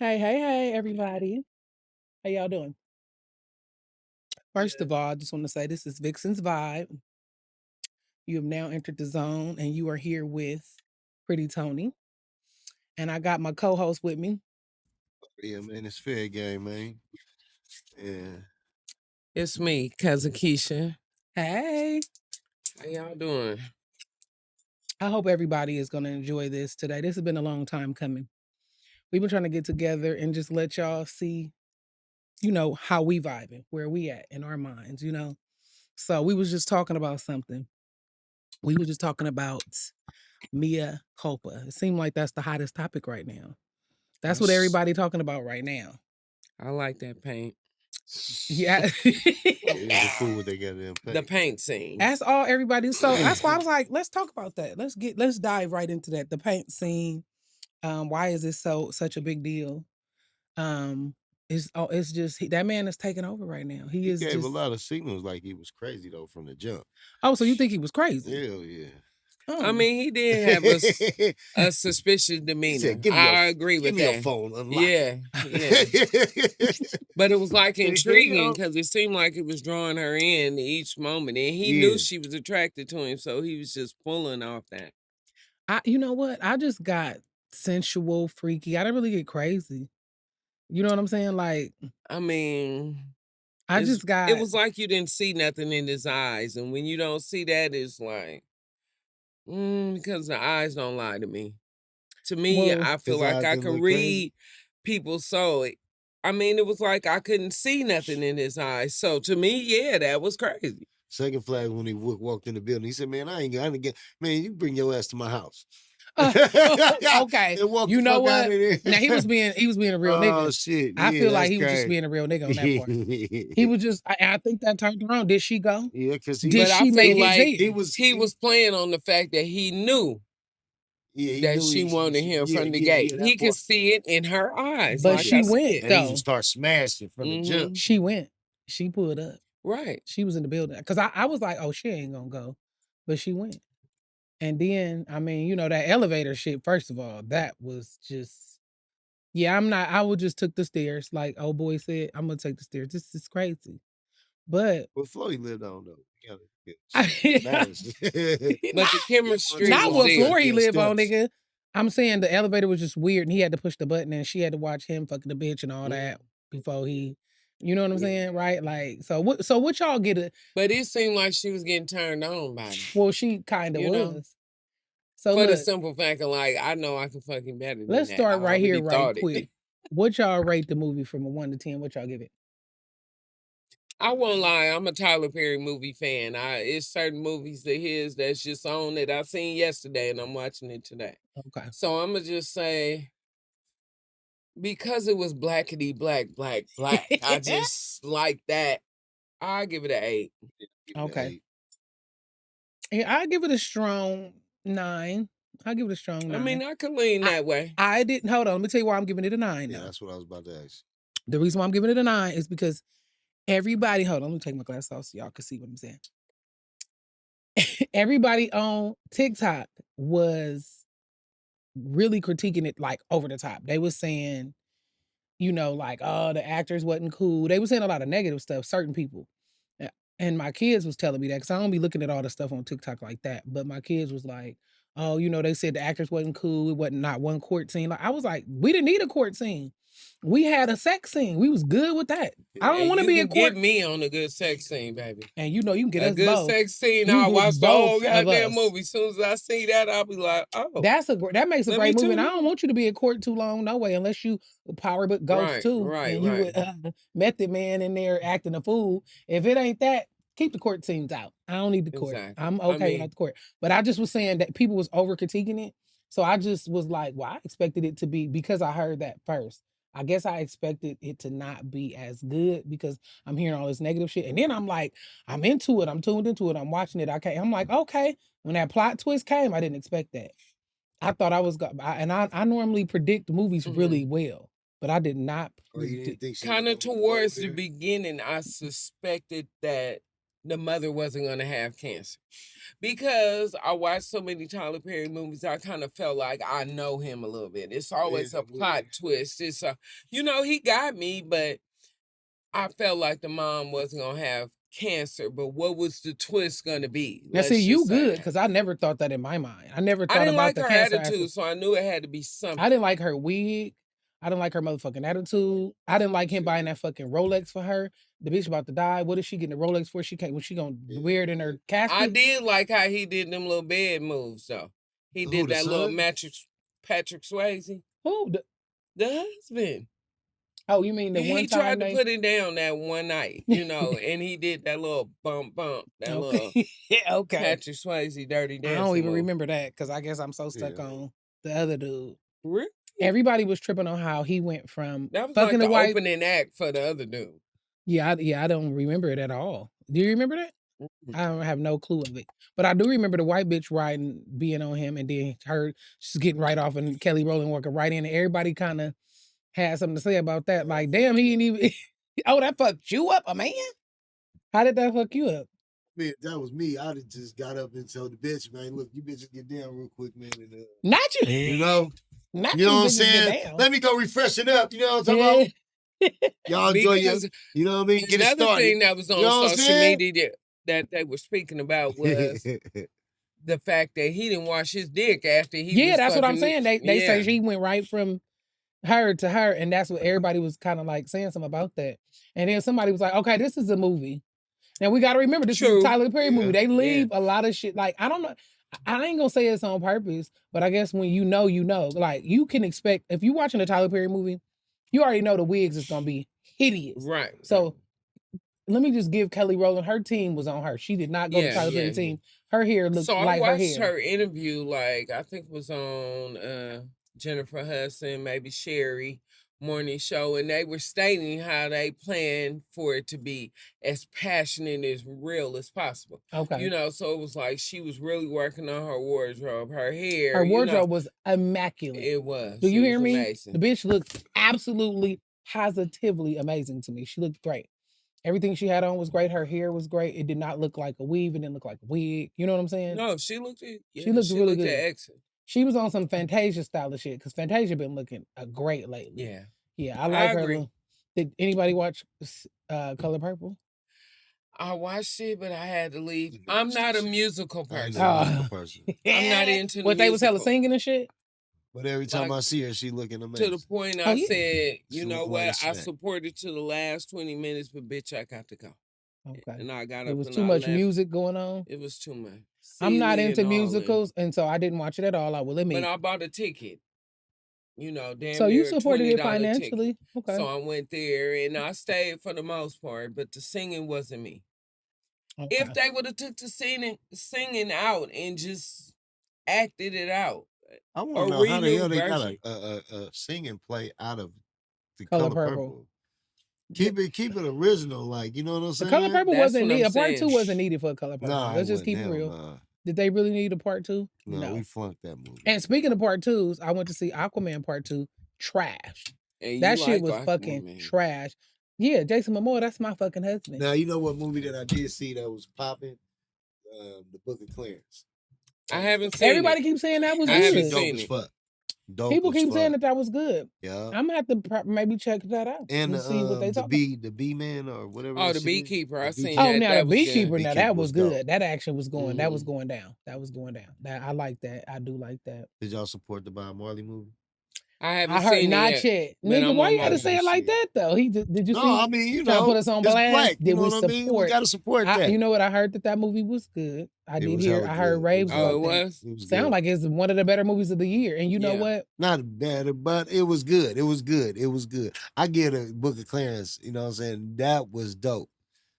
Hey, everybody. How y'all doing? First of all, I just want to say this is Vixen's Vibe. You have now entered the zone and you are here with Pretty Tony. And I got my co host with me. Yeah, man, it's fair game, man. Yeah. It's me, cousin Keisha. Hey, How y'all doing? I hope everybody is going to enjoy this today. This has been a long time coming. We've been trying to get together and just let y'all see, how we vibing, where we at in our minds. So we was just talking about something. We were just talking about Mia culpa. It seemed like that's the hottest topic right now. That's what everybody talking about right now. I like that paint. Yeah. It's a fool what they got in The paint scene. That's all everybody. So that's why I was like, let's talk about that. Let's dive right into that. The paint scene. Why is this such a big deal? It's just that man is taking over right now. He is gave just a lot of signals like he was crazy though from the jump. Oh, so you think he was crazy? Hell yeah. I mean, he did have a suspicious demeanor. Said, I agree with give that. me your phone, unlock. Yeah. But it was like intriguing because it seemed like it was drawing her in each moment, and he knew she was attracted to him, so he was just pulling off that. You know what? I just got sensual, freaky. I didn't really get crazy. You know what I'm saying? Like, I mean, I just got. It was like you didn't see nothing in his eyes, and when you don't see that, it's like, because the eyes don't lie to me. To me, I feel like I can read people's soul. I mean, it was like I couldn't see nothing in his eyes. So to me, yeah, that was crazy. Second flag when he walked in the building, he said, "Man, I ain't get. Man, you bring your ass to my house." Okay. You know what? Now he was being a real nigga. Oh shit! I feel like he was just being a real nigga on that part. He was just. I think that turned around. Did she go? Yeah, because did she make his like head? he was playing on the fact that he knew. That she wanted him from the gate. He could see it in her eyes. But like she went though. And he start smashing from the jump. She went. She pulled up. Right. She was in the building. Because I was like, oh, she ain't gonna go. But she went. And then, I mean, that elevator shit, first of all, that was just, yeah, I would just took the stairs. Like old boy said, I'm gonna take the stairs. This is crazy. But floor he lived on though. But the chemistry not was what there. floor he lived on, nigga. I'm saying the elevator was just weird and he had to push the button and she had to watch him fucking the bitch and all that before he, you know what I'm saying? Right? Like, so what y'all get it? But it seemed like she was getting turned on by him. Well, she kind of was. So for the simple fact of like, I know I can fucking better than that. Let's start right here, right quick. What y'all rate the movie from a 1 to 10? What y'all give it? I won't lie, I'm a Tyler Perry movie fan. It's certain movies of his that's just on that I seen yesterday and I'm watching it today. Okay. So I'm gonna just say, because it was blackety black. I just like that. I give it an 8. Okay. Yeah, I give it a strong 9. I give it a strong 9. I mean, I could lean that way. I didn't. Hold on. Let me tell you why I'm giving it a 9. Yeah, that's what I was about to ask. The reason why I'm giving it a 9 is because everybody. Hold on. Let me take my glasses off so y'all can see what I'm saying. Everybody on TikTok was really critiquing it like over the top. They was saying, like, oh, the actors wasn't cool. They were saying a lot of negative stuff, certain people. And my kids was telling me that because I don't be looking at all the stuff on TikTok like that. But my kids was like, oh, they said the actors wasn't cool. It wasn't not one court scene. Like I was like, we didn't need a court scene. We had a sex scene. We was good with that. I don't want to be in court. Get me on a good sex scene, baby. And you can get us good both. Sex scene. I'll watch the whole goddamn movie. As soon as I see that, I'll be like, oh. That makes a great movie. And I don't want you to be in court too long, no way, unless you Power Book Ghost too. Right, and you Method Man in there acting a fool. If it ain't that, keep the court scenes out. I don't need the court. Exactly. I'm okay without the court. But I just was saying that people was over critiquing it. So I just was like, well, I expected it to be, because I heard that first. I guess I expected it to not be as good because I'm hearing all this negative shit. And then I'm like, I'm into it. I'm tuned into it. I'm watching it. I'm like, okay. When that plot twist came, I didn't expect that. I thought I was and I normally predict movies really well, but I did not. Kind of towards the beginning, I suspected that the mother wasn't going to have cancer. Because I watched so many Tyler Perry movies, I kind of felt like I know him a little bit. It's always a plot twist. It's he got me, but I felt like the mom wasn't going to have cancer. But what was the twist going to be? Now, see, you good, because I never thought that in my mind. I never thought I didn't about like the her cancer attitude, so I knew it had to be something. I didn't like her wig. I didn't like her motherfucking attitude. I didn't like him buying that fucking Rolex for her. The bitch about to die. What is she getting the Rolex for? She can't. When she gonna wear it in her casket? I did like how he did them little bed moves though. He did that little Patrick Swayze. Who? The husband. Oh, you mean the one time he tried to put it down that one night, and he did that little bump, that little Patrick Swayze dirty dance. I don't even remember that because I guess I'm so stuck on the other dude. Really? Everybody was tripping on how he went from that was fucking like the opening act for the other dude. Yeah, I don't remember it at all. Do you remember that? Mm-hmm. I don't have no clue of it, but I do remember the white bitch being on him, and then her just getting right off, and Kelly Rowland walking right in, and everybody kind of had something to say about that. Like, damn, he didn't even. Oh, that fucked you up, a man. How did that fuck you up? Man, that was me. I just got up and told the bitch, man, look, you bitches get down real quick, man. And, not you. You know? Not you know what I'm saying? Let me go refresh it up. You know what I'm talking about? Y'all enjoy you know what I mean? Get it started. Another thing that was on social media that they were speaking about was the fact that he didn't wash his dick after he was that's what I'm saying. They say he went right from her to her, and that's what everybody was kind of like saying something about that. And then somebody was like, okay, this is a movie. Now we got to remember, this is a Tyler Perry movie. They leave a lot of shit. Like, I don't know. I ain't gonna say it's on purpose, but I guess when you know, like, you can expect, if you're watching a Tyler Perry movie, you already know the wigs is gonna be hideous. Right. So let me just give Kelly Rowland, her team was on her. She did not go to Tyler Perry team. Her hair looked like her hair. So I watched her interview, like, I think it was on Jennifer Hudson, maybe Sherry morning show, and they were stating how they plan for it to be as passionate, as real as possible. Okay. So it was like she was really working on her wardrobe, her hair. Her wardrobe was immaculate. It was. Do you hear me? Amazing. The bitch looked absolutely positively amazing to me. She looked great. Everything she had on was great. Her hair was great. It did not look like a weave. It didn't look like a wig. You know what I'm saying? No, she looked really good. Excellent. She was on some Fantasia style of shit, because Fantasia been looking great lately. Yeah. Yeah, I like her. Did anybody watch Color Purple? I watched it, but I had to leave. I'm not a musical person. I'm not into what they was hella singing and shit? But every time I see her, she looking amazing. To the point I said, you know what? I supported to the last 20 minutes, but bitch, I got to go. Okay. And I got up. It was too much music going on. It was too much. I'm not into musicals, and so I didn't watch it at all. I will admit. But I bought a ticket. Damn. So you supported it financially. Ticket. Okay. So I went there and I stayed for the most part, but the singing wasn't me. Okay. If they would have took the singing out and just acted it out. I want to know how the hell they got a singing play out of the Color Purple. Keep it original, like, you know what I'm saying? The Color Purple wasn't needed. A part 2 wasn't needed for a Color Purple. Let's just keep it real. Nah. Did they really need a part 2? No, we flunked that movie. And speaking of part 2s, I went to see Aquaman part 2. Trash. That shit was fucking trash. Yeah, Jason Momoa, that's my fucking husband. Now, you know what movie that I did see that was popping? The Book of Clarence. I haven't seen Everybody keeps saying that was good. I haven't seen it. People keep saying that was good. Yeah, I'm gonna have to maybe check that out and see what they talk about. The bee man or whatever. Oh, the beekeeper. I seen. Oh, now the beekeeper. Now that was good. That action was going. That was going down. That was going down. I like that. I do like that. Did y'all support the Bob Marley movie? I haven't seen it not yet. Nigga, why you gotta say it like that though? Did you see? No, I mean, you know, put us on blast. Did we support? We gotta support that. You know what? I heard that movie was good. I heard raves. Oh, it was. Sound like it's one of the better movies of the year. And you know what? Not better, but it was good. It was good. It was good. I get a Book of Clarence. You know what I'm saying? That was dope.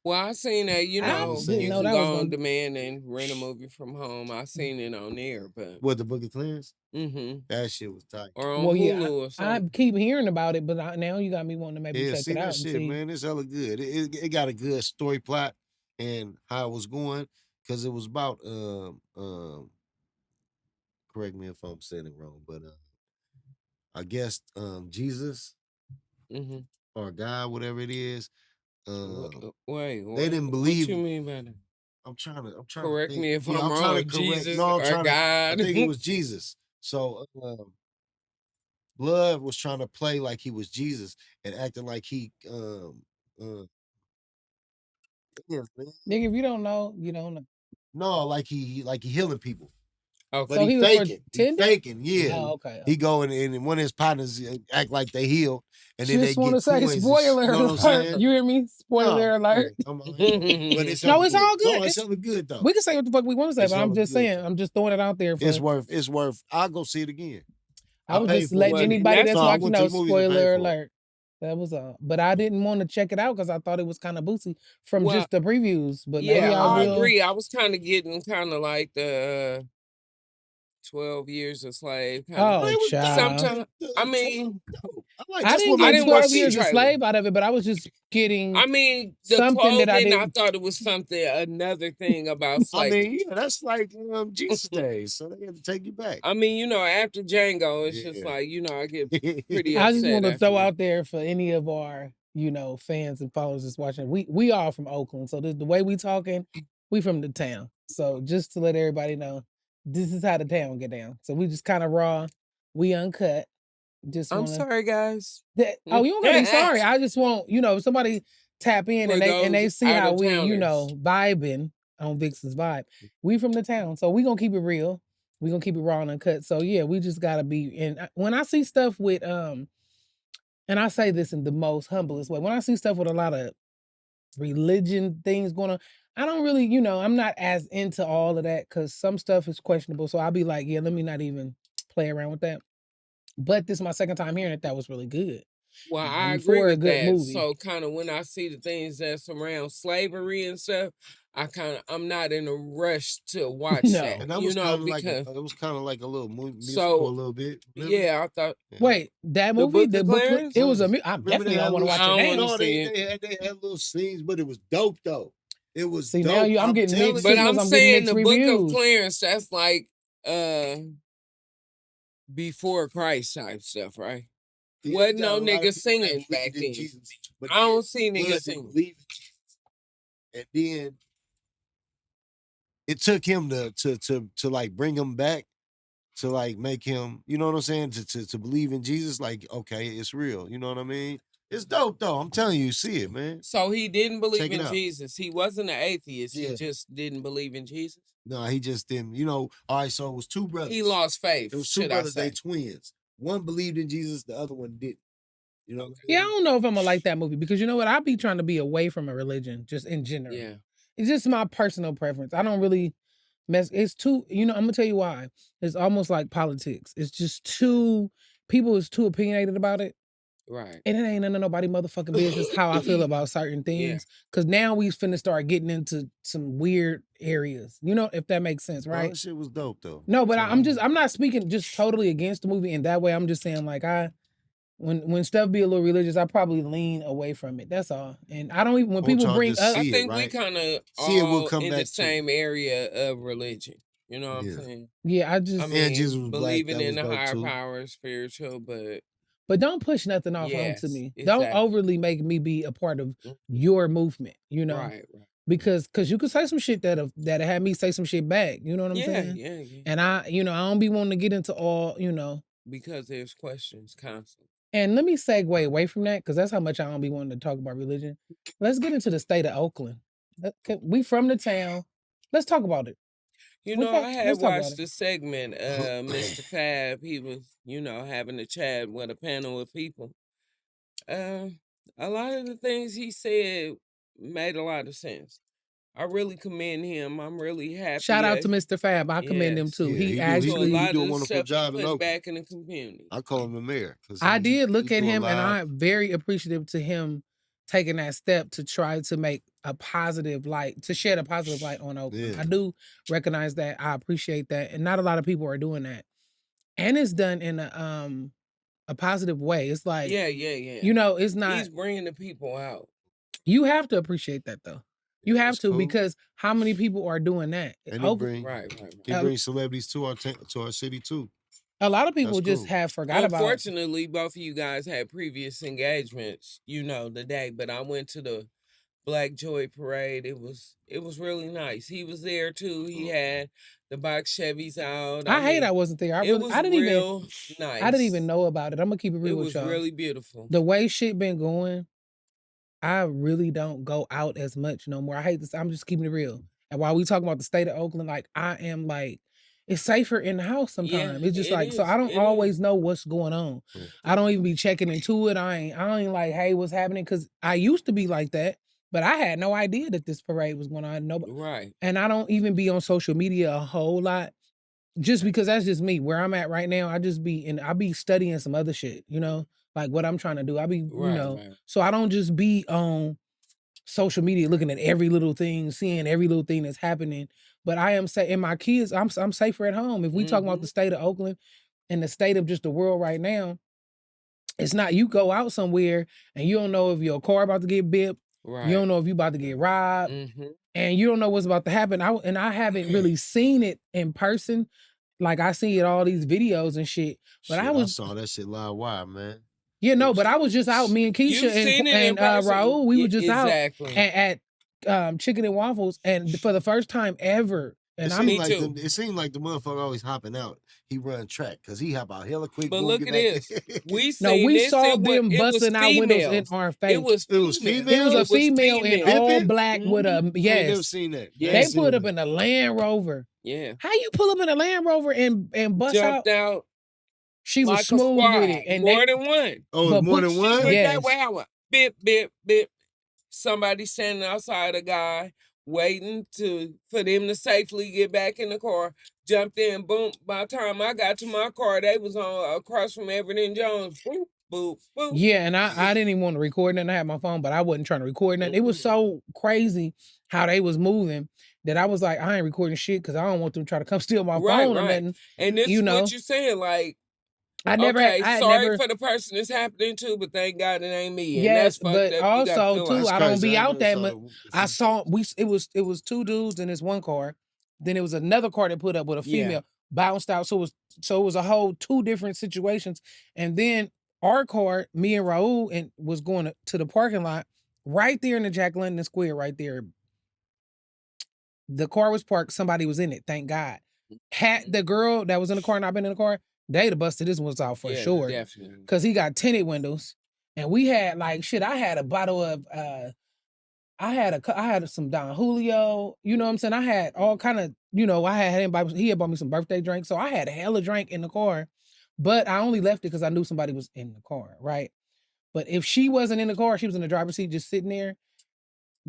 Well, I seen that, you can go on demand and rent a movie from home. I seen it on there, but what, the Book of Clarence? Mm-hmm. That shit was tight. Or on Hulu or something. I keep hearing about it, but now you got me wanting to maybe check it out. Shit, and see. Man, it's hella good. It got a good story plot and how it was going, because it was about correct me if I'm saying it wrong, but I guess Jesus or God, whatever it is. Wait, they didn't believe. What you mean by that? I'm trying to correct to think. me if Yeah, I'm trying wrong. to correct. Jesus No, I'm or trying to. I God. think it was Jesus. So Blood was trying to play like he was Jesus and acting like he yeah, man. Nigga, if you don't know, you don't know. No, like he healing people. Okay. But So he he was faking. He pretending? faking, yeah. Oh, okay. He go and one of his partners act like they healed, and then Just they want get to say coins. spoiler You know what I'm alert. saying? You hear me? Spoiler alert. But it's No, it's all good. No, it's something good though. We can say what the fuck we want to say, It's but I'm hella just good, saying. though. I'm just throwing it out there. It's worth. I'll go see it again. I was paid just for letting it. anybody that's No, I watching went to know. the movies and paid Spoiler for it. alert. That was all. But I didn't want to check it out because I thought it was kind of bootsy from Well, just the previews. But maybe yeah, I I will. agree. I was kind of getting kind of like the 12 Years a Slave. Oh, child. Sometimes, I mean, I didn't get 12 Years a Slave out of it, but I was just getting. I mean, the something that I clothing, I didn't. thought it was something, another thing about I slavery. mean, yeah, that's like Jesus days, so they had to take you back. I mean, you know, after Django, it's just like, you know, I get pretty upset. I just want to throw out there for any of our, you know, fans and followers that's watching. We are from Oakland, so the way we talking, we from the town. So just to let everybody know, this is how the town get down. So we just kind of raw, we uncut. I'm sorry, guys. You don't gotta be sorry. I just want, you know, somebody tap in and they see how we, you know, vibing on Vixen's vibe. We from the town, so we gonna keep it real. We gonna keep it raw and uncut. So yeah, we just gotta be. And when I see stuff with and I say this in the most humblest way, when I see stuff with a lot of religion things going on, I don't really, you know, I'm not as into all of that because some stuff is questionable. So I'll be like, yeah, let me not even play around with that. But this is my second time hearing it. That was really good. Well, I agree with that. Movie. So kind of when I see the things that surround slavery and stuff, I'm not in a rush to watch that. And that was kind of like it was kind of like a little musical a little bit. Remember? Yeah, I thought. Wait, that movie, the book, it was a. I definitely don't want to watch it now. They had little scenes, but it was dope though. It was dope. Now I'm getting mixed. But I'm saying the reviews. Book of Clarence, that's like before Christ type stuff, right? Yeah, wasn't no nigga singing back then. Jesus, I don't see niggas singing. And then it took him to like bring him back, to like make him, you know what I'm saying, to believe in Jesus. Like, okay, it's real. You know what I mean? It's dope though. I'm telling you, see it, man. So he didn't believe in Jesus. He wasn't an atheist. Yeah. He just didn't believe in Jesus. No, he just didn't. You know, all right, so it was two brothers. He lost faith. It was two brothers, they twins. One believed in Jesus, the other one didn't. You know what I mean? Yeah, I don't know if I'm gonna like that movie because you know what? I be trying to be away from a religion, just in general. Yeah. It's just my personal preference. I don't really it's too, you know, I'm gonna tell you why. It's almost like politics. It's just people is too opinionated about it. Right. And it ain't none of nobody motherfucking business how I feel about certain things. Cause now we finna start getting into some weird areas. You know, if that makes sense, right? That shit was dope though. No, but I'm not speaking just totally against the movie in that way. I'm just saying like when stuff be a little religious, I probably lean away from it. That's all. And I don't even when people bring up, I think we kind of all in the same area of religion. You know what I'm saying? Yeah, I mean, Jesus was believing in the higher power, spiritual, but don't push nothing off onto me. Exactly. Don't overly make me be a part of your movement. You know, right. Because you could say some shit that had me say some shit back. You know what I'm saying? Yeah. And I don't be wanting to get into all, you know, because there's questions constantly. And let me segue away from that because that's how much I don't be wanting to talk about religion. Let's get into the state of Oakland. We from the town. Let's talk about it. You know, I had watched the segment, Mr. Fab. He was, you know, having a chat with a panel of people. A lot of the things he said made a lot of sense. I really commend him. I'm really happy. Shout out to Mr. Fab. I commend him too. He actually he do a wonderful job in Oakland. Back in the community. I call him the mayor. I did look at him, and I'm very appreciative to him taking that step to try to make a positive light, to shed a positive light on Oakland. Yeah. I do recognize that. I appreciate that, and not a lot of people are doing that. And it's done in a positive way. It's like yeah. You know, it's not. He's bringing the people out. You have to appreciate that though. You have to, because how many people are doing that? And he bring celebrities to our city too. A lot of people just have forgot about it. Unfortunately, both of you guys had previous engagements, you know, the day, but I went to the Black Joy Parade. It was really nice. He was there too. He had the box Chevys out. I hate I wasn't there. It was real nice. I didn't even know about it. I'm gonna keep it real with y'all. It was really beautiful. The way shit been going, I really don't go out as much no more. I hate this. I'm just keeping it real. And while we talking about the state of Oakland, like I am like, it's safer in the house sometimes. It's just like, so I don't always know what's going on. I don't even be checking into it. I ain't like, hey, what's happening? Cause I used to be like that, but I had no idea that this parade was going on. Nobody. Right. And I don't even be on social media a whole lot. Just because that's just me. Where I'm at right now, I be studying some other shit, you know, like what I'm trying to do. You know, so I don't just be on social media looking at every little thing, seeing every little thing that's happening. But I am saying, and my kids, I'm safer at home. If we talking about the state of Oakland and the state of just the world right now, it's not you go out somewhere and you don't know if your car about to get bipped. Right. You don't know if you about to get robbed. And you don't know what's about to happen. I haven't really seen it in person. Like I see it all these videos and shit. But I saw that shit live wire, man. Yeah, no, but I was just out. Me and Keisha and Raul, we were just out at Chicken and Waffles, and for the first time ever. And it seemed like the motherfucker always hopping out. He run track because he hop out hella quick. But look at this. We saw them busting out windows in our face. It was female. It was a female in all black with a yes. I never seen that. They put up in a Land Rover. Yeah. How you pull up in a Land Rover and bust jumped out? She was smooth with it. And more than one. Oh, more than one? Yes. Bip, bip, bip. Somebody standing outside a guy waiting for them to safely get back in the car. Jumped in, boom. By the time I got to my car, they was on across from Everett and Jones. Boop, boop, boop. Yeah, and I didn't even want to record nothing. I had my phone, but I wasn't trying to record nothing. It was so crazy how they was moving that I was like, I ain't recording shit because I don't want them to try to come steal my phone or nothing. And this is what you're saying, like, sorry for the person it's happening to, but thank God it ain't me. And yes, that's but also too, I don't be out that much. I saw it was two dudes in this one car. Then it was another car that put up with a female bounced out. So it was a whole two different situations. And then our car, me and Raul, and was going to the parking lot right there in the Jack London Square, right there. The car was parked. Somebody was in it. Thank God. Had the girl that was in the car not been in the car, they'd have busted this one out for sure. Definitely. Because he got tinted windows. And we had like shit. I had a bottle of I had some Don Julio, you know what I'm saying? I had all kind of, you know, he had bought me some birthday drinks. So I had a hella drink in the car, but I only left it because I knew somebody was in the car, right? But if she wasn't in the car, she was in the driver's seat just sitting there,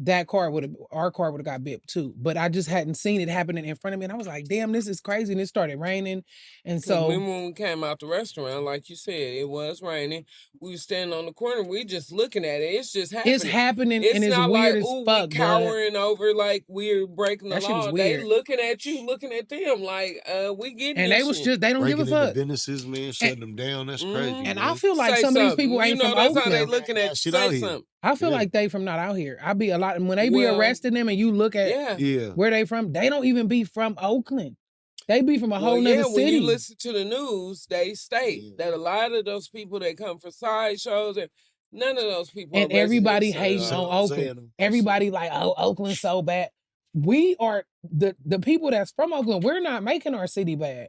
our car would have got bipped too. But I just hadn't seen it happening in front of me. And I was like, damn, this is crazy. And it started raining. And so when we came out the restaurant, like you said, it was raining. We were standing on the corner. We just looking at it. It's just happening. It's happening and it's not weird like, as fuck. We cowering over like we're breaking the that law. Shit was weird. They looking at you, looking at them like we getting and this they was shit. just they don't breaking give a fuck. Businesses, man, shutting them down. That's crazy. And man. I feel like some of these people ain't from that's Oakland. how they looking at you. Say something. I feel like they from not out here. I be a lot, and when they be arresting them and you look at where they from, they don't even be from Oakland. They be from a whole nother city. When you listen to the news, they state that a lot of those people that come for sideshows, and none of those people and everybody hates on Oakland. Everybody like, oh, Oakland's so bad. We are the people that's from Oakland. We're not making our city bad.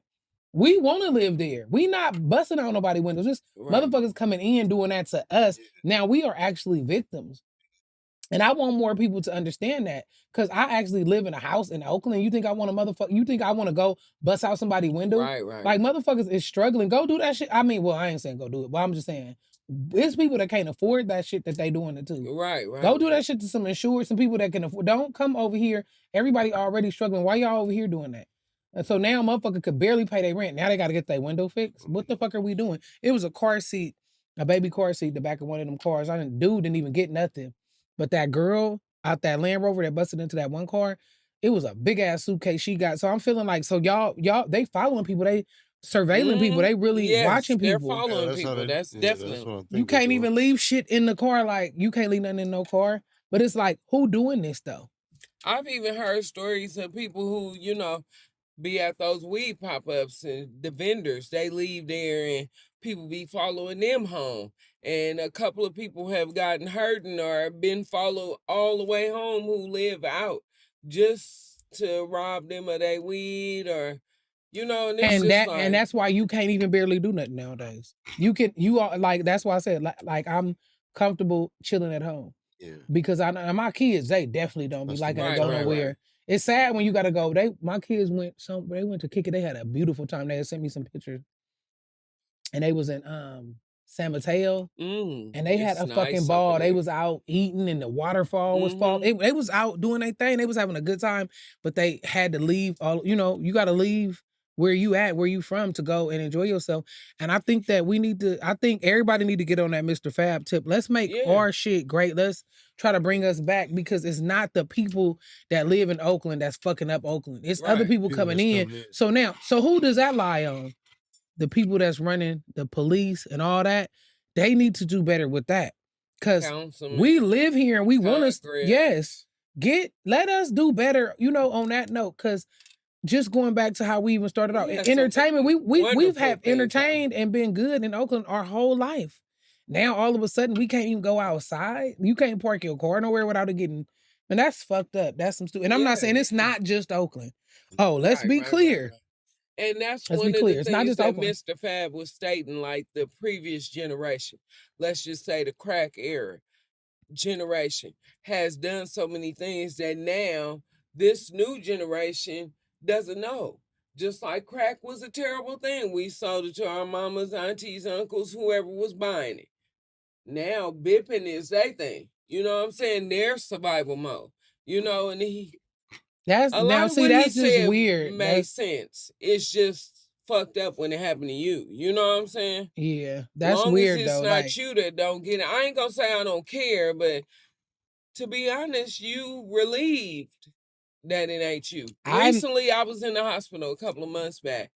We want to live there. We not busting out nobody windows. Just motherfuckers coming in doing that to us. Now we are actually victims. And I want more people to understand that. Because I actually live in a house in Oakland. You think I want to go bust out somebody's window? Right. Like motherfuckers is struggling. Go do that shit. I mean, well, I ain't saying go do it, but I'm just saying it's people that can't afford that shit that they doing it too. Right. Go do that shit to some insured, some people that can afford. Don't come over here. Everybody already struggling. Why y'all over here doing that? And so now motherfucker could barely pay their rent. Now they got to get their window fixed. What the fuck are we doing? It was a car seat, a baby car seat, the back of one of them cars. Dude didn't even get nothing. But that girl out that Land Rover that busted into that one car, it was a big ass suitcase she got. So I'm feeling like, so y'all, they following people. They surveilling people. They really watching people. They're following people. That's definitely. You can't even leave shit in the car. Like, you can't leave nothing in no car. But it's like, who doing this though? I've even heard stories of people who, be at those weed pop-ups and the vendors. They leave there and people be following them home. And a couple of people have gotten hurt or been followed all the way home who live out just to rob them of their weed or, you know, and it's just like, and that's why you can't even barely do nothing nowadays. You are like, that's why I said like I'm comfortable chilling at home. Yeah. Because my kids, they definitely don't be liking to go nowhere. Right. It's sad when you gotta go. My kids went to kick it. They had a beautiful time. They had sent me some pictures. And they was in San Mateo. And they had a fucking ball. They was out eating and the waterfall was falling. They was out doing their thing. They was having a good time, but they had to leave you gotta leave where you at, where you from to go and enjoy yourself. And I think that I think everybody need to get on that Mr. Fab tip. Let's make our shit great. Let's try to bring us back because it's not the people that live in Oakland that's fucking up Oakland. It's other people coming in. So who does that lie on? The people that's running the police and all that, they need to do better with that. Because we live here and we want to, let us do better, on that note. Because just going back to how we even started out, entertainment, we've had entertained and been good in Oakland our whole life. Now, all of a sudden, we can't even go outside. You can't park your car nowhere without it getting, and that's fucked up. That's some stupid. And I'm not saying it's not just Oakland. Oh, let's be clear. Right. And that's one of the things that Mr. Fab was stating, like the previous generation, let's just say the crack era generation, has done so many things that now this new generation doesn't know. Just like crack was a terrible thing. We sold it to our mamas, aunties, uncles, whoever was buying it. Now bipping is their thing. You know what I'm saying? Their survival mode. And that's just weird. Makes sense. It's just fucked up when it happened to you. You know what I'm saying? Yeah, that's weird though. It's not you that don't get it. I ain't gonna say I don't care, but to be honest, you relieved that it ain't you. Recently, I was in the hospital a couple of months back,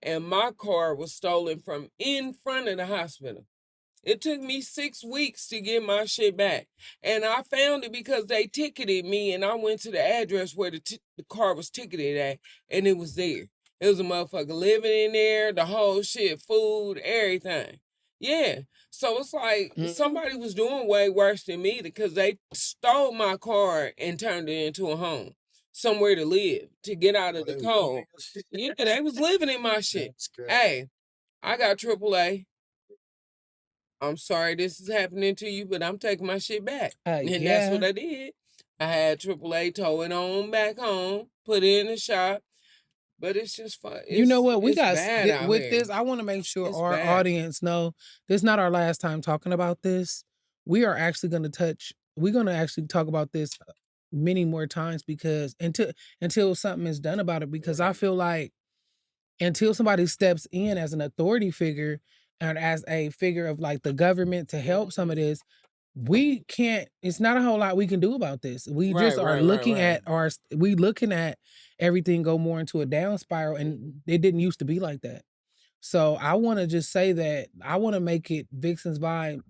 and my car was stolen from in front of the hospital. It took me 6 weeks to get my shit back. And I found it because they ticketed me and I went to the address where the car was ticketed at and it was there. It was a motherfucker living in there, the whole shit, food, everything. Yeah. So it's like somebody was doing way worse than me because they stole my car and turned it into a home. Somewhere to live, to get out of the cold. Yeah, they was living in my shit. Hey, I got AAA. I'm sorry this is happening to you, but I'm taking my shit back. And that's what I did. I had AAA tow it on back home, put it in the shop. But it's just fun. You know what? We got with this. I want to make sure our audience know this is not our last time talking about this. We are actually going to we're going to actually talk about this many more times because until something is done about it, because I feel like until somebody steps in as an authority figure and as a figure of like the government to help some of this, we can't, it's not a whole lot we can do about this. We just are looking at looking at everything go more into a down spiral, and it didn't used to be like that. So I want to just say that I want to make it Vixen's Vibe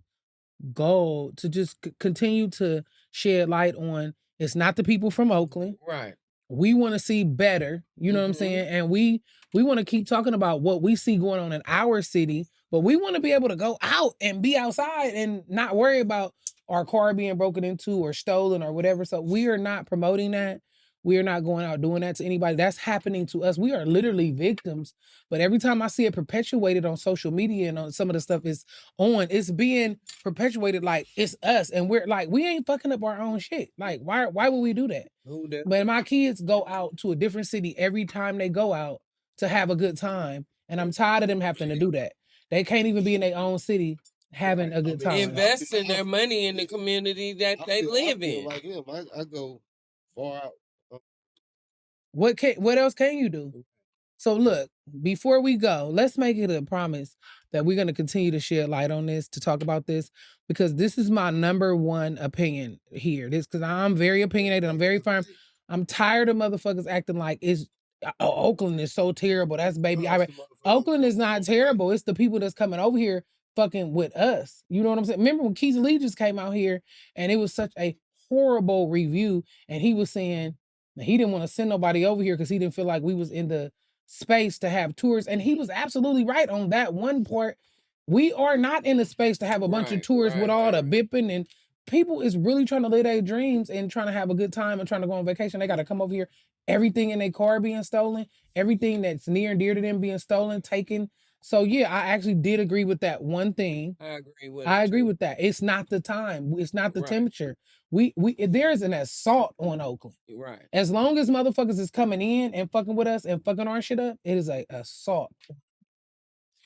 goal to just continue to shed light on it's not the people from Oakland. Right. We want to see better, you know what I'm saying? And we want to keep talking about what we see going on in our city, but we want to be able to go out and be outside and not worry about our car being broken into or stolen or whatever. So we are not promoting that. We are not going out doing that to anybody. That's happening to us. We are literally victims. But every time I see it perpetuated on social media and on some of the stuff it's being perpetuated like it's us. And we're like, we ain't fucking up our own shit. Like, why would we do that? But my kids go out to a different city every time they go out to have a good time. And I'm tired of them having to do that. They can't even be in their own city having a good time. Investing their money in the community that they live in. Like him. I go far out. What else can you do? So look, before we go, let's make it a promise that we're going to continue to shed light on this, to talk about this, because this is my number one opinion here. This because I'm very opinionated. I'm very firm. I'm tired of motherfuckers acting like Oakland is so terrible. That's baby. Oakland is not terrible. It's the people that's coming over here fucking with us. You know what I'm saying? Remember when Keith Lee just came out here and it was such a horrible review, and he was saying he didn't want to send nobody over here because he didn't feel like we was in the space to have tours. And he was absolutely right on that one part. We are not in a space to have a bunch of tourists with all the bipping, and people is really trying to live their dreams and trying to have a good time and trying to go on vacation. They got to come over here. Everything in their car being stolen, everything that's near and dear to them being stolen, taken. So yeah, I actually did agree with that one thing. I agree with that. It's not the time. It's not the temperature. There's an assault on Oakland. Right. As long as motherfuckers is coming in and fucking with us and fucking our shit up, it is a assault.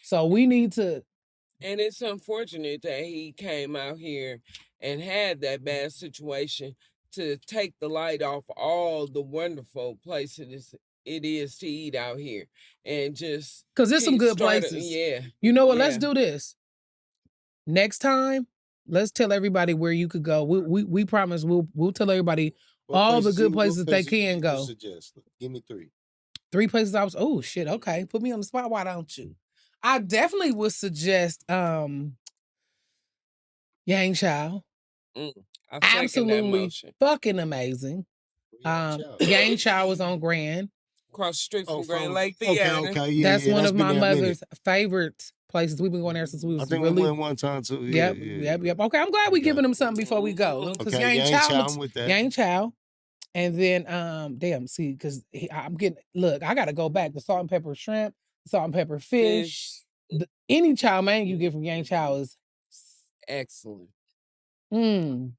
So we need to. And it's unfortunate that he came out here and had that bad situation to take the light off all the wonderful places it is to eat out here. And just... Because there's some good places. Yeah. You know what? Let's do this. Next time, let's tell everybody where you could go. We promise we'll tell everybody all the good places they can go. Suggest? Give me 3. 3 places I was... Oh, shit. Okay. Put me on the spot. Why don't you? I definitely would suggest Yang Chow. Absolutely fucking amazing. Yang Chow is on Grand. Across the street from Grand Lake Theater. Okay, yeah, that's one of my mother's favorite places. We've been going there since we was I think we went one time too. Yep. Okay, I'm glad we giving them something before we go. Because Yang Chow, I'm with that. Yang Chow. And then because I'm getting... Look, I gotta go back. The salt and pepper shrimp, salt and pepper fish. Any chow mein you get from Yang Chow is excellent. And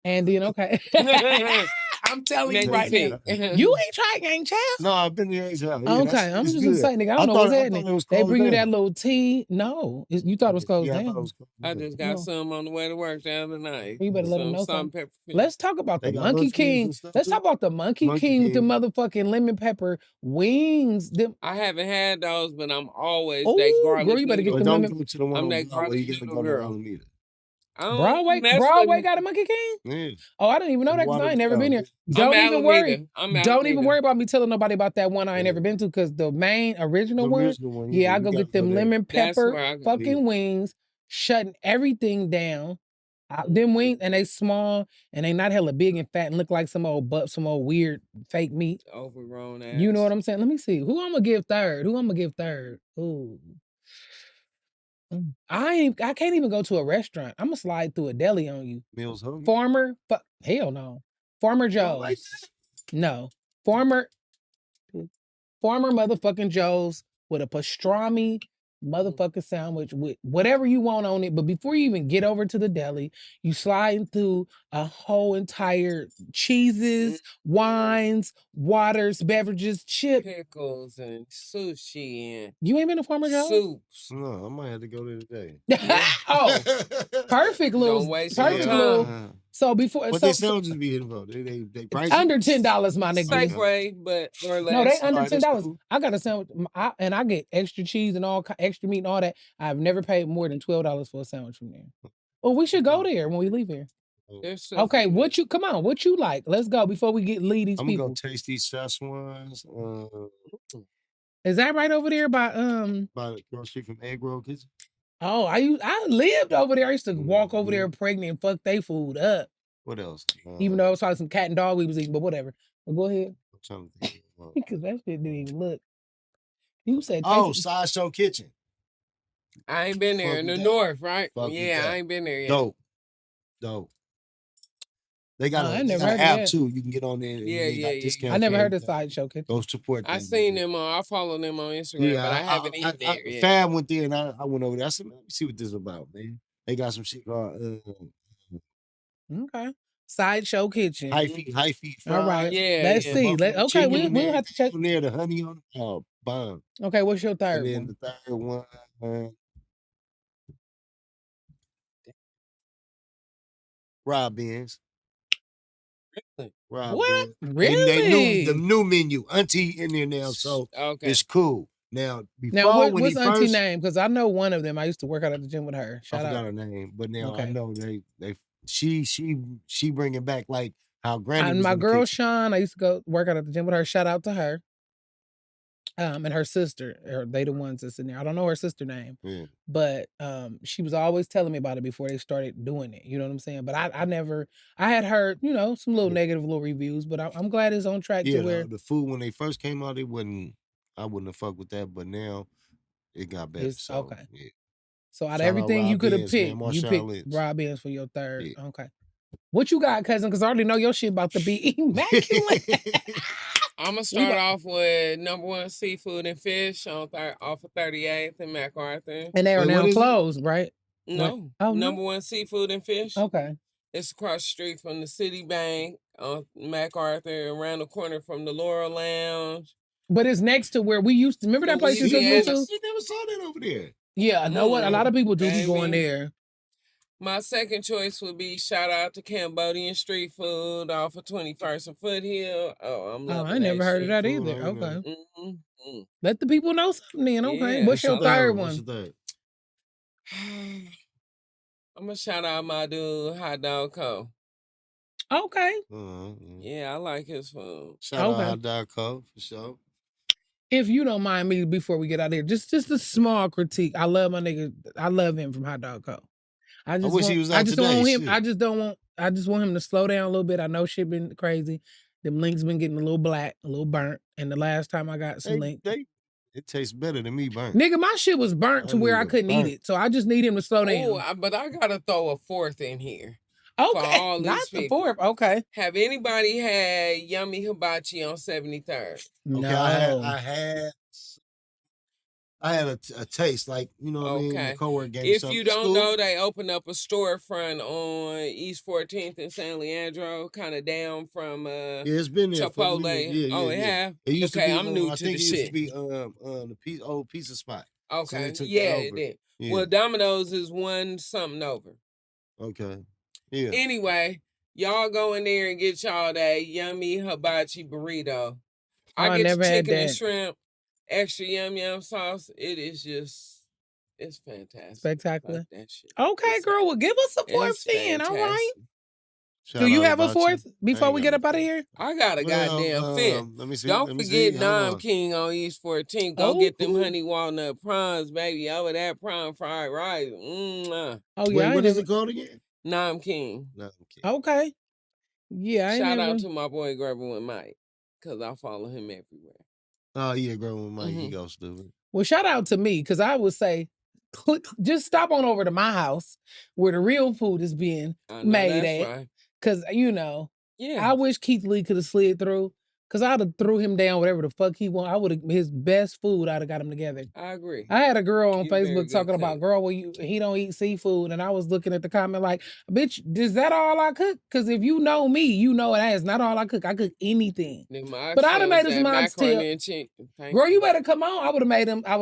then okay. I'm telling you right now. You ain't tried Yang Chow? No, I've been to Yang Chow. Yeah, okay, I'm just gonna say, nigga, I don't know what's happening. They bring you that little tea. No, you thought it was closed down. I just got some on the way to work the other night. You better let them know something. Let's talk about the Monkey King. Let's talk about the Monkey King with the motherfucking lemon pepper wings. I haven't had those, but I'm always that garlic. Girl, you better get the lemon. I'm that garlic girl. Broadway got a Monkey King? Yeah. Oh, I didn't even know that because I ain't never been here. Don't even worry. Don't even worry about me telling nobody about that one I ain't never been to, because the main original one, I go get them lemon pepper fucking wings, shutting everything down. Them wings, and they small, and they not hella big and fat and look like some old weird fake meat. Overgrown ass. You know what I'm saying? Let me see. Who I'm gonna give third? Ooh. I can't even go to a restaurant. I'm gonna slide through a deli on you. Mills Hungry? Hell no. Farmer Joe's. Like no. Farmer motherfucking Joe's with a pastrami motherfucking sandwich with whatever you want on it. But before you even get over to the deli, you slide through a whole entire cheeses, wines, waters, beverages, chips, pickles, and sushi, and you ain't been to Farmer Joe's? Soups. No, I might have to go there today. Oh, perfect little. So before, but they still just be involved. They price under $10, my nigga. Safeway, but or less. No, they under $10. Cool. I got a sandwich, and I get extra cheese and all extra meat and all that. I've never paid more than $12 for a sandwich from there. Well, we should go there when we leave here. Okay, what you like? Let's go before we lead these people. I'm gonna taste these Szechuans. Is that right over there by across the street from Egg Roll Kitchen? Oh, I lived over there. I used to walk over there pregnant and fuck they food up. What else? Even though it was probably some cat and dog we was eating, but whatever. But go ahead. I'm trying to think. Because that shit didn't even look. You said Sideshow Kitchen. I ain't been there in the north, right? Yeah, I ain't been there yet. Dope. They got an app too. You can get on there. I never heard of Sideshow Kitchen. Go support them. I seen them I follow them on Instagram, but I haven't eaten there yet. Fab went there and I went over there. I said, let me see what this is about, man. They got some shit called okay. Sideshow Kitchen. High feet fries. All right. Yeah. Let's see. Okay, we'll have to check. There, the honey on bomb. Okay, what's your third one? And then the third one. Rob Benz. What? Really? The new menu. Auntie in there now, so it's cool. Now, what's Auntie name? Because I know one of them. I used to work out at the gym with her. I forgot her name, but now I know she bringing back like how Granny. And my girl Sean, I used to go work out at the gym with her. Shout out to her. And her sister, they the ones that's in there. I don't know her sister name, but she was always telling me about it before they started doing it. You know what I'm saying? But I had heard, some little negative little reviews, but I'm glad it's on track to where the food when they first came out, I wouldn't have fucked with that, but now it got better. So okay. Yeah. So out of everything you could have picked, you picked Lynch. Rob Benz for your third. Yeah. Okay. What you got, cousin? Because I already know your shit about to be immaculate. I'm going to start off with #1 seafood and fish off of 38th and MacArthur. And they are now closed, right? No. Oh, #1 seafood and fish. Okay. It's across the street from the City Bank on MacArthur, around the corner from the Laurel Lounge. But it's next to where we used to. Remember that place you took me to? You never saw that over there. Yeah, I know what? A lot of people do be going there. My second choice would be shout out to Cambodian street food off of 21st and Foothill. I never heard of that either. Okay. Let the people know something then. Okay. Yeah. What's your third one? I'm going to shout out my dude, Hot Dog Co. Okay. Yeah, I like his food. Shout out Hot Dog Co. for sure. If you don't mind me before we get out of here, just a small critique. I love my nigga. I love him from Hot Dog Co. I wish he was out today. I just want him to slow down a little bit. I know shit been crazy. Them links been getting a little black, a little burnt. And the last time I got some link. It tastes better than me burnt. Nigga, my shit was burnt to where I couldn't eat it. So I just need him to slow down. Oh, but I gotta throw a fourth in here. Okay, not the fourth. Okay. Have anybody had yummy hibachi on 73rd? No. Okay, I had a taste, like, you know what I mean? My coworker gave me If something. you don't know, they opened up a storefront on East 14th in San Leandro, kind of down from it's been there Chipotle. It have? It used to be, I'm new to the shit. I think it used to be the old pizza spot. Okay, so it did. Yeah. Well, Domino's is one something over. Okay. Yeah. Anyway, y'all go in there and get y'all that yummy hibachi burrito. I get never chicken had and shrimp. Extra yum sauce. It is just, it's fantastic. Spectacular. That shit. Okay, girl. Well, give us a fourth then. All right. Shout Do you out have a fourth before we get up out of here? I got a goddamn fifth. Let me see. Don't forget Nam King on East 14th. Go get them honey walnut prawns, baby. Over that prawn fried rice. Oh, yeah. Wait, what is it called again? Nam King. Okay. Yeah. Shout out to my boy Grubber with Mike, because I follow him everywhere. Oh, yeah, Grubber with Mike. He goes stupid. Well, shout out to me, because I would say, just stop on over to my house where the real food is being made at. Right. Because, I wish Keith Lee could have slid through. Because I'd have threw him down whatever the fuck he want. I would have, his best food, I'd have got him together. I agree. I had a girl on Facebook talking about, he don't eat seafood. And I was looking at the comment like, bitch, is that all I cook? Because if you know me, you know that is not all I cook. I cook anything. But I'd have made him some oxtail. Girl, you better come on. I would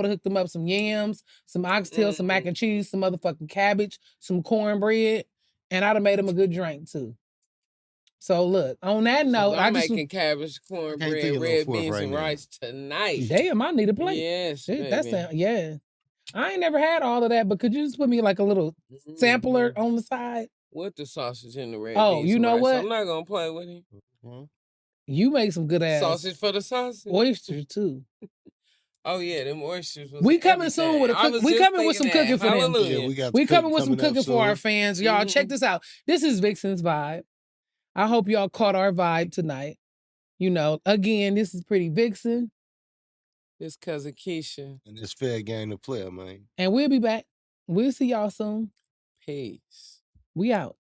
have hooked them up some yams, some oxtail, some mac and cheese, some motherfucking cabbage, some cornbread. And I'd have made him a good drink too. So look, on that note, I'm making cabbage, cornbread, red beans, and rice tonight. Damn, I need a plate. Yes, yeah. I ain't never had all of that, but could you just put me like a little sampler on the side? With the sausage and the red beans. Oh, you know what? I'm not gonna play with him. You make some good ass sausage for the sausage. Oysters too. Oh yeah, them oysters. We coming soon with we coming with some cooking for them. Yeah, we coming with some cooking for our fans. Y'all check this out. This is Vixen's Vibe. I hope y'all caught our vibe tonight. Again, this is Pretty Vixen. This cousin Keisha. And it's fair game to play, man. And we'll be back. We'll see y'all soon. Peace. We out.